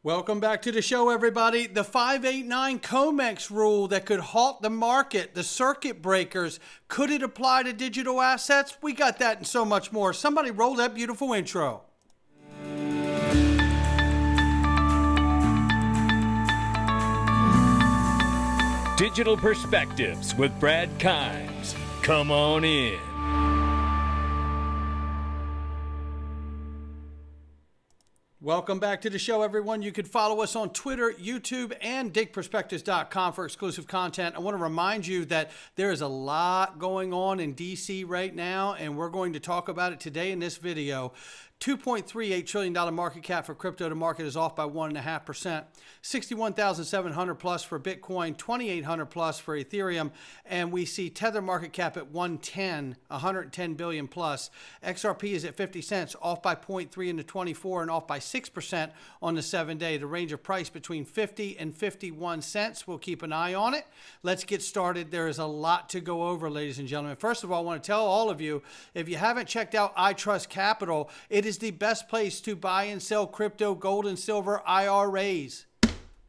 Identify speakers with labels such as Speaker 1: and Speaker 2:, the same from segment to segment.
Speaker 1: Welcome back to the show, everybody. The 589 Comex rule that could halt the market, the circuit breakers, could it apply to digital assets? We got that and so much more. Somebody roll that beautiful intro.
Speaker 2: Digital Perspectives with Brad Kimes. Come on in.
Speaker 1: Welcome back to the show, everyone. You can follow us on Twitter, YouTube, and digperspectives.com for exclusive content. I want to remind you that there is a lot going on in DC right now, and we're going to talk about it today in this video. $2.38 trillion market cap for crypto. The market is off by 1.5%. 61,700 plus for Bitcoin, 2,800 plus for Ethereum, and we see Tether market cap at 110 billion plus. XRP is at 50 cents, off by 0.3 in the 24 and off by 6% on the 7-day. The range of price between 50 and 51 cents. We'll keep an eye on it. Let's get started. There is a lot to go over, ladies and gentlemen. First of all, I want to tell all of you, if you haven't checked out I Trust Capital, it is the best place to buy and sell crypto, gold, and silver IRAs,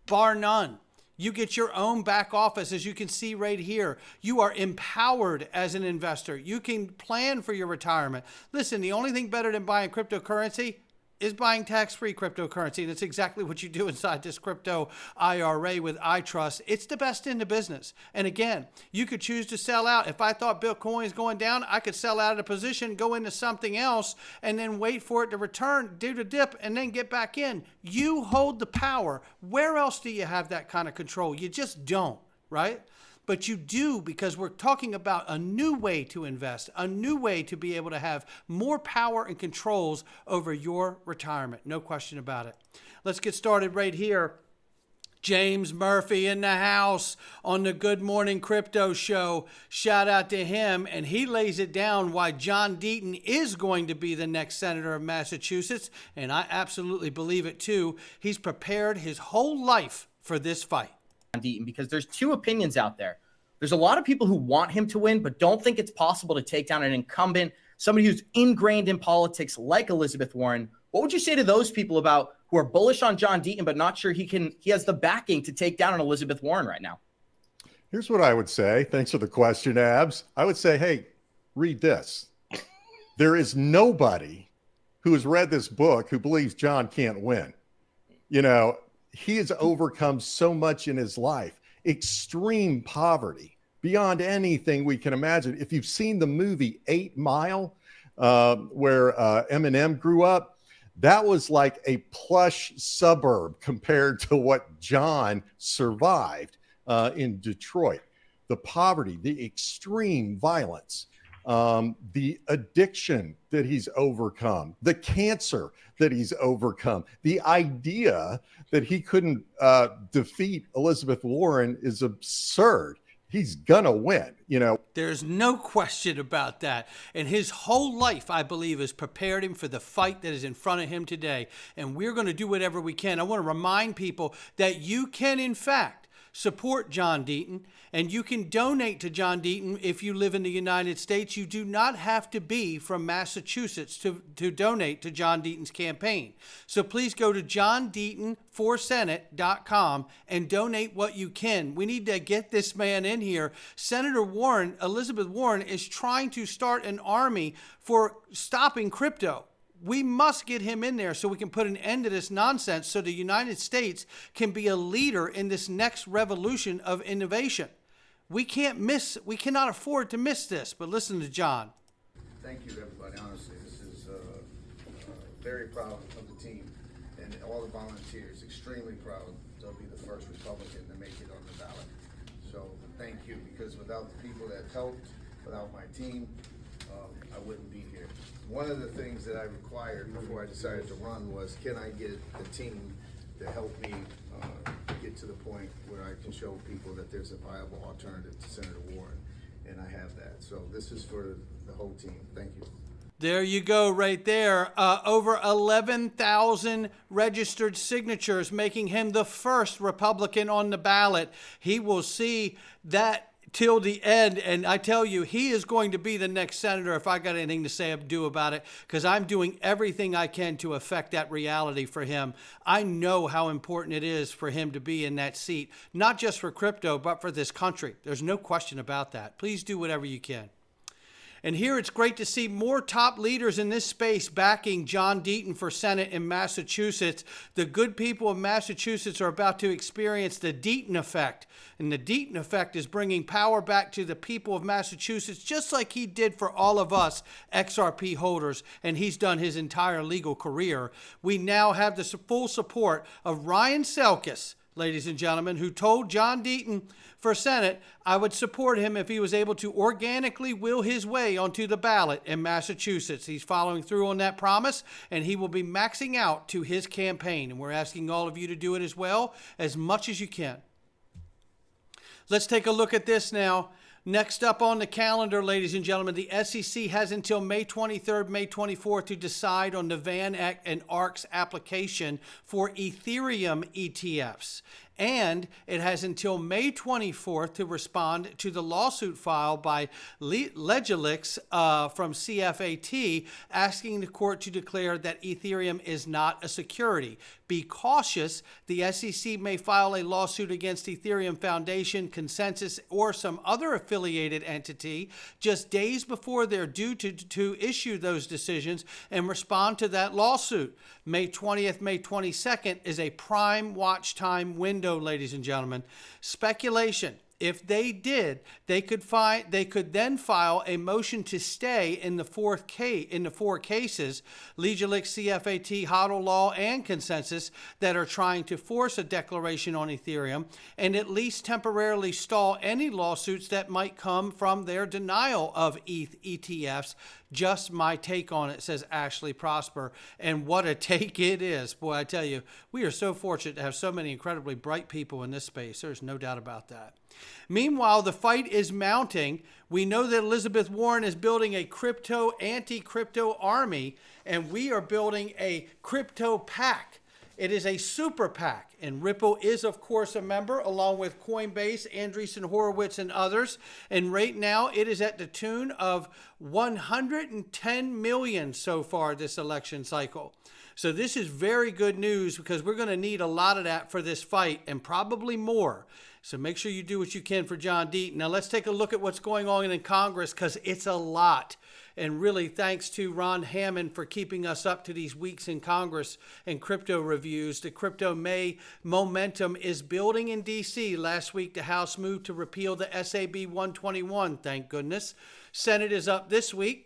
Speaker 1: bar none. You get your own back office, as you can see right here. You are empowered as an investor. You can plan for your retirement. Listen, the only thing better than buying cryptocurrency is buying tax-free cryptocurrency. And that's exactly what you do inside this crypto IRA with iTrust. It's the best in the business. And again, you could choose to sell out. If I thought Bitcoin is going down, I could sell out of the position, go into something else, and then wait for it to return, do the dip, and then get back in. You hold the power. Where else do you have that kind of control? You just don't, right? But you do, because we're talking about a new way to invest, a new way to be able to have more power and controls over your retirement. No question about it. Let's get started right here. James Murphy in the house on the Good Morning Crypto Show. Shout out to him. And he lays it down why John Deaton is going to be the next senator of Massachusetts. And I absolutely believe it too. He's prepared his whole life for this fight.
Speaker 3: Deaton, because there's two opinions out there. There's a lot of people who want him to win, but don't think it's possible to take down an incumbent, somebody who's ingrained in politics like Elizabeth Warren. What would you say to those people about who are bullish on John Deaton, but not sure he has the backing to take down an Elizabeth Warren right now?
Speaker 4: Here's what I would say. Thanks for the question, Abs. I would say, hey, read this. There is nobody who has read this book who believes John can't win. You know, he has overcome so much in his life, extreme poverty beyond anything we can imagine. If you've seen the movie 8 Mile, where Eminem grew up, that was like a plush suburb compared to what John survived in Detroit. The poverty, the extreme violence, the addiction that he's overcome, the cancer that he's overcome, the idea that he couldn't defeat Elizabeth Warren is absurd. He's gonna win, you know.
Speaker 1: There's no question about that. And his whole life, I believe, has prepared him for the fight that is in front of him today. And we're going to do whatever we can. I want to remind people that you can, in fact, support John Deaton, and you can donate to John Deaton if you live in the United States. You do not have to be from Massachusetts to donate to John Deaton's campaign. So please go to johndeatonforsenate.com and donate what you can. We need to get this man in here. Senator Warren, Elizabeth Warren, is trying to start an army for stopping crypto. We must get him in there so we can put an end to this nonsense so the United States can be a leader in this next revolution of innovation. We cannot afford to miss this, but listen to John.
Speaker 5: Thank you, everybody. Honestly, this is very proud of the team and all the volunteers, extremely proud to be the first Republican to make it on the ballot. So thank you, because without the people that helped, without my team, I wouldn't be here. One of the things that I required before I decided to run was, can I get the team to help me get to the point where I can show people that there's a viable alternative to Senator Warren, and I have that. So this is for the whole team. Thank you.
Speaker 1: There you go, right there. Over 11,000 registered signatures, making him the first Republican on the ballot. He will see that till the end. And I tell you, he is going to be the next senator if I got anything to say or do about it, because I'm doing everything I can to affect that reality for him. I know how important it is for him to be in that seat, not just for crypto, but for this country. There's no question about that. Please do whatever you can. And here it's great to see more top leaders in this space backing John Deaton for Senate in Massachusetts. The good people of Massachusetts are about to experience the Deaton effect. And the Deaton effect is bringing power back to the people of Massachusetts, just like he did for all of us XRP holders, and he's done his entire legal career. We now have the full support of Ryan Selkis, ladies and gentlemen, who told John Deaton for Senate I would support him if he was able to organically will his way onto the ballot in Massachusetts. He's following through on that promise, and he will be maxing out to his campaign. And we're asking all of you to do it as well, as much as you can. Let's take a look at this now. Next up on the calendar, ladies and gentlemen, the SEC has until May 23rd, May 24th to decide on the Van Eck and ARC's application for Ethereum ETFs. And it has until May 24th to respond to the lawsuit filed by Legilix from CFAT, asking the court to declare that Ethereum is not a security. Be cautious. The SEC may file a lawsuit against Ethereum Foundation, Consensus, or some other affiliated entity just days before they're due to issue those decisions and respond to that lawsuit. May 20th, May 22nd is a prime watch time window, ladies and gentlemen. Speculation. If they did, they could then file a motion to stay in the four cases, Legilix, CFAT, HODL Law, and Consensus, that are trying to force a declaration on Ethereum, and at least temporarily stall any lawsuits that might come from their denial of ETFs. Just my take on it, says Ashley Prosper. And what a take it is. Boy, I tell you, we are so fortunate to have so many incredibly bright people in this space. There's no doubt about that. Meanwhile, the fight is mounting. We know that Elizabeth Warren is building a anti-crypto army, and we are building a crypto PAC. It is a super PAC, and Ripple is, of course, a member, along with Coinbase, Andreessen Horowitz, and others. And right now, it is at the tune of 110 million so far this election cycle. So this is very good news, because we're going to need a lot of that for this fight, and probably more. So make sure you do what you can for John Deaton. Now let's take a look at what's going on in Congress, because it's a lot. And really thanks to Ron Hammond for keeping us up to these weeks in Congress and crypto reviews. The Crypto May momentum is building in D.C. Last week, the House moved to repeal the SAB 121, thank goodness. Senate is up this week.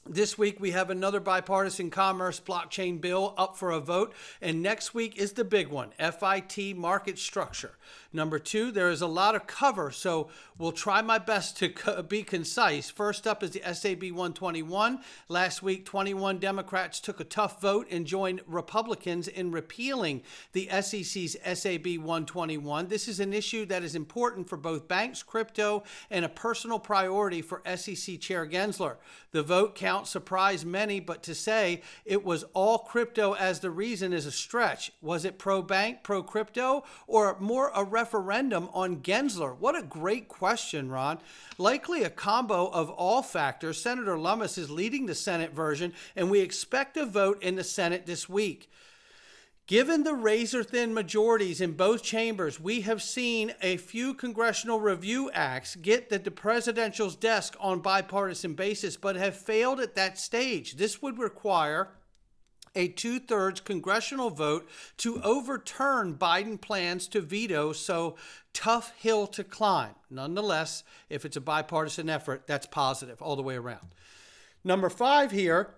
Speaker 1: This week, we have another bipartisan commerce blockchain bill up for a vote. And next week is the big one, FIT market structure. Number two, there is a lot of cover, so we'll try my best to be concise. First up is the SAB 121. Last week, 21 Democrats took a tough vote and joined Republicans in repealing the SEC's SAB 121. This is an issue that is important for both banks, crypto, and a personal priority for SEC Chair Gensler. The vote count surprised many, but to say it was all crypto as the reason is a stretch. Was it pro-bank, pro-crypto, or more a referendum on Gensler? What a great question, Ron. Likely a combo of all factors. Senator Lummis is leading the Senate version, and we expect a vote in the Senate this week. Given the razor-thin majorities in both chambers, we have seen a few congressional review acts get the presidential's desk on bipartisan basis, but have failed at that stage. This would require a 2/3 congressional vote to overturn Biden plans to veto, so tough hill to climb. Nonetheless, if it's a bipartisan effort, that's positive all the way around. Number 5 here.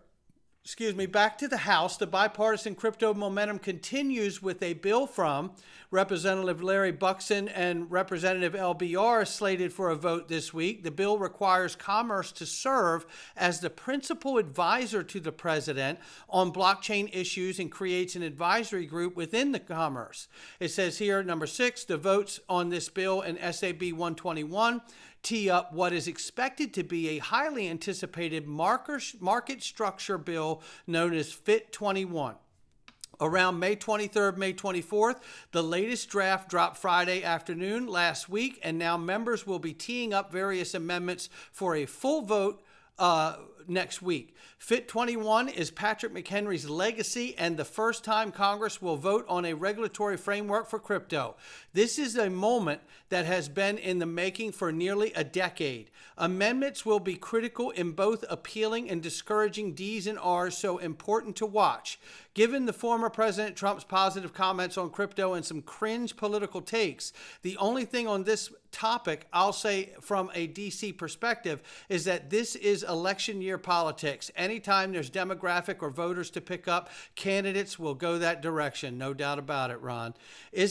Speaker 1: Back to the House. The bipartisan crypto momentum continues with a bill from Representative Larry Buxton and Representative LBR slated for a vote this week. The bill requires Commerce to serve as the principal advisor to the president on blockchain issues and creates an advisory group within the Commerce. It says here, number 6, the votes on this bill in SAB 121 tee up what is expected to be a highly anticipated market structure bill known as FIT 21. around May 23rd, May 24th. The latest draft dropped Friday afternoon last week, and now members will be teeing up various amendments for a full vote next week. Fit 21 is Patrick McHenry's legacy and the first time Congress will vote on a regulatory framework for crypto. This is a moment that has been in the making for nearly a decade. Amendments will be critical in both appealing and discouraging Ds and Rs, so important to watch. Given the former President Trump's positive comments on crypto and some cringe political takes, the only thing on this topic I'll say from a DC perspective is that this is election year politics. Anytime there's demographic or voters to pick up, candidates will go that direction. No doubt about it, Ron. It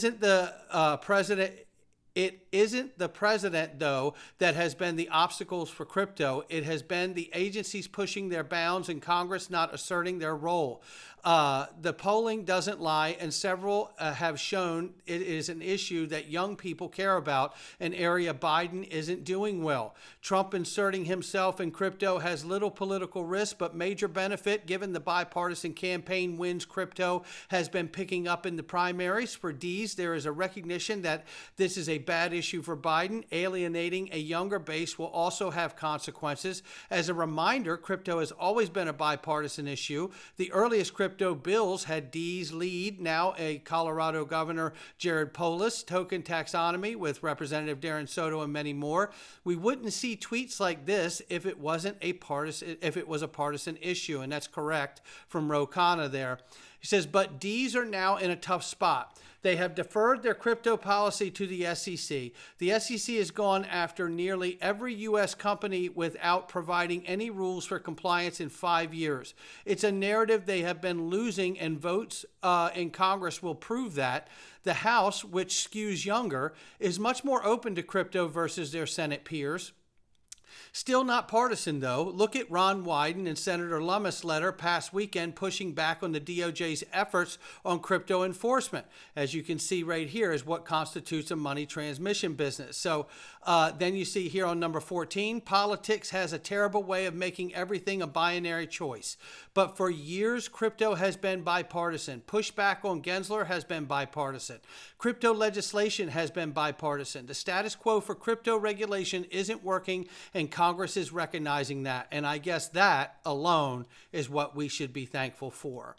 Speaker 1: isn't the president, though, that has been the obstacles for crypto. It has been the agencies pushing their bounds and Congress not asserting their role. The polling doesn't lie, and several have shown it is an issue that young people care about, an area Biden isn't doing well. Trump inserting himself in crypto has little political risk, but major benefit given the bipartisan campaign wins crypto has been picking up in the primaries. For Ds, there is a recognition that this is a bad issue for Biden. Alienating a younger base will also have consequences. As a reminder, crypto has always been a bipartisan issue. The earliest crypto bills had D's lead, now a Colorado Governor Jared Polis, token taxonomy with Representative Darren Soto and many more. We wouldn't see tweets like this if it was a partisan issue, and that's correct from Ro Khanna there. He says, but Ds are now in a tough spot. They have deferred their crypto policy to the SEC. The SEC has gone after nearly every U.S. company without providing any rules for compliance in 5 years. It's a narrative they have been losing, and votes in Congress will prove that. The House, which skews younger, is much more open to crypto versus their Senate peers. Still not partisan, though. Look at Ron Wyden and Senator Lummis' letter past weekend pushing back on the DOJ's efforts on crypto enforcement. As you can see right here is what constitutes a money transmission business. So then you see here on number 14, politics has a terrible way of making everything a binary choice. But for years, crypto has been bipartisan. Pushback on Gensler has been bipartisan. Crypto legislation has been bipartisan. The status quo for crypto regulation isn't working, and Congress is recognizing that. And I guess that alone is what we should be thankful for.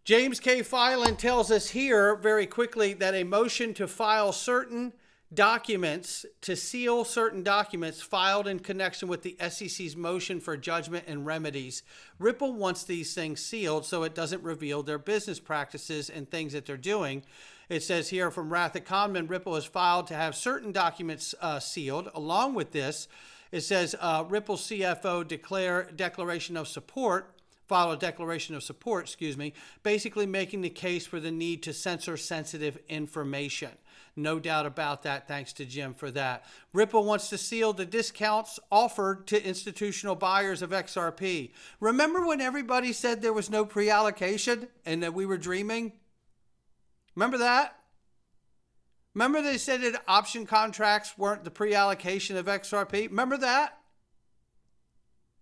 Speaker 1: James K. Filan tells us here very quickly that a motion to file certain documents, to seal certain documents filed in connection with the SEC's motion for judgment and remedies. Ripple wants these things sealed so it doesn't reveal their business practices and things that they're doing. It says here from Ratha Conman, Ripple has filed to have certain documents sealed. Along with this, it says Ripple CFO declaration of support, filed a declaration of support, basically making the case for the need to censor sensitive information. No doubt about that. Thanks to Jim for that. Ripple wants to seal the discounts offered to institutional buyers of XRP. Remember when everybody said there was no pre-allocation and that we were dreaming? Remember that? Remember they said that option contracts weren't the pre-allocation of XRP? Remember that?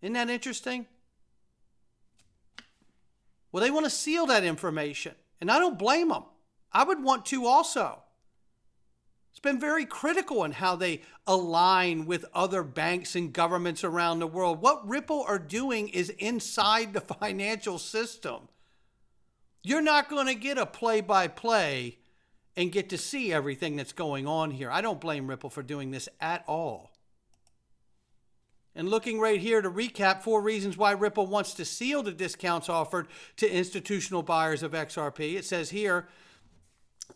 Speaker 1: Isn't that interesting? Well, they want to seal that information, and I don't blame them. I would want to also. It's been very critical in how they align with other banks and governments around the world. What Ripple are doing is inside the financial system. You're not going to get a play-by-play and get to see everything that's going on here. I don't blame Ripple for doing this at all. And looking right here to recap 4 reasons why Ripple wants to seal the discounts offered to institutional buyers of XRP. It says here,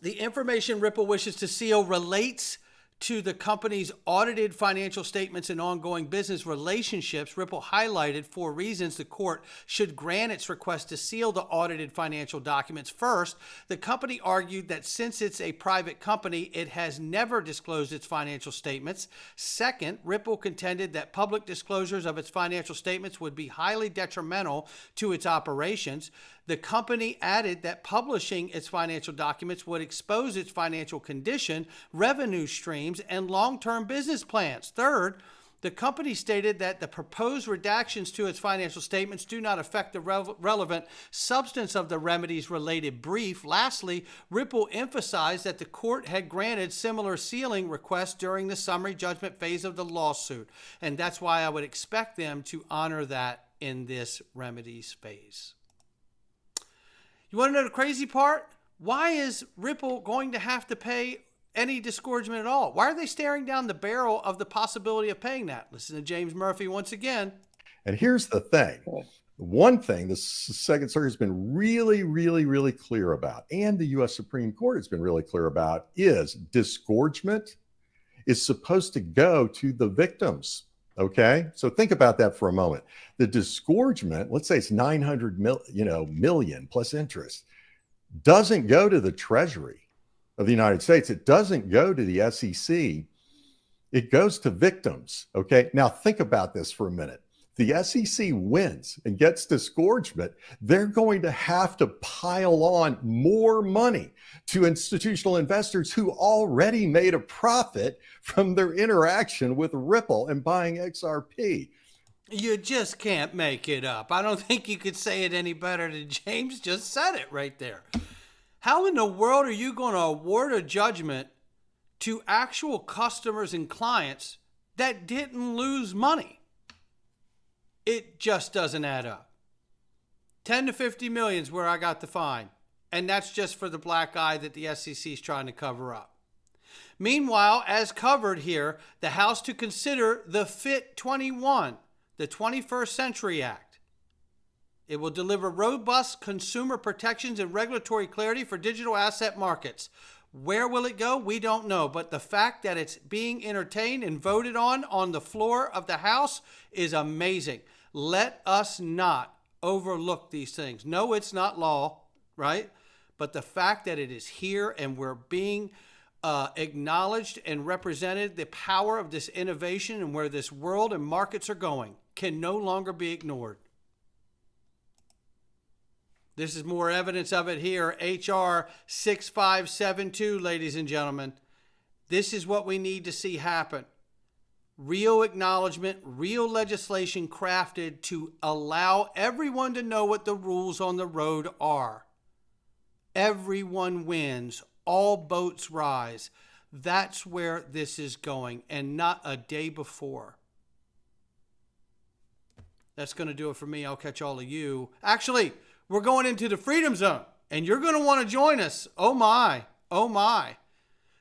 Speaker 1: the information Ripple wishes to seal relates to the company's audited financial statements and ongoing business relationships. Ripple highlighted 4 reasons the court should grant its request to seal the audited financial documents. First, the company argued that since it's a private company, it has never disclosed its financial statements. Second, Ripple contended that public disclosures of its financial statements would be highly detrimental to its operations. The company added that publishing its financial documents would expose its financial condition, revenue streams, and long-term business plans. Third, The company stated that the proposed redactions to its financial statements do not affect the relevant substance of the remedies related brief. Lastly, Ripple emphasized that the court had granted similar sealing requests during the summary judgment phase of the lawsuit, and that's why I would expect them to honor that in this remedies phase. You want to know the crazy part? Why is Ripple going to have to pay any disgorgement at all? Why are they staring down the barrel of the possibility of paying that? Listen to James Murphy once again.
Speaker 4: And here's the thing. One thing the Second Circuit has been really, really, really clear about, and the U.S. Supreme Court has been really clear about, is disgorgement is supposed to go to the victims. Okay, so think about that for a moment. The disgorgement, let's say it's 900 million plus interest, doesn't go to the Treasury of the United States. It doesn't go to the SEC. It goes to victims. Okay. Now think about this for a minute. The SEC wins and gets disgorgement. They're going to have to pile on more money to institutional investors who already made a profit from their interaction with Ripple and buying XRP.
Speaker 1: You just can't make it up. I don't think you could say it any better than James just said it right there. How in the world are you going to award a judgment to actual customers and clients that didn't lose money? It just doesn't add up. 10 to 50 million is where I got the fine. And that's just for the black eye that the SEC is trying to cover up. Meanwhile, as covered here, the House to consider the FIT 21, the 21st Century Act. It will deliver robust consumer protections and regulatory clarity for digital asset markets. Where will it go? We don't know. But the fact that it's being entertained and voted on the floor of the House is amazing. Let us not overlook these things. No, it's not law, right? But the fact that it is here and we're being acknowledged and represented, the power of this innovation and where this world and markets are going can no longer be ignored. This is more evidence of it here. HR 6572, ladies and gentlemen. This is what we need to see happen. Real acknowledgement, real legislation crafted to allow everyone to know what the rules on the road are. Everyone wins. All boats rise. That's where this is going, and not a day before. That's going to do it for me. I'll catch all of you. Actually, we're going into the Freedom Zone, and you're going to want to join us. Oh my, oh my.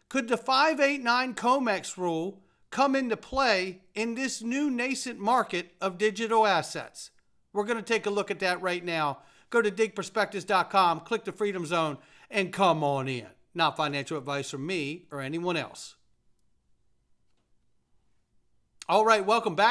Speaker 1: Could the 589 Comex rule come into play in this new nascent market of digital assets? We're going to take a look at that right now. Go to digperspectives.com, click the Freedom Zone, and come on in. Not financial advice from me or anyone else. All right, welcome back.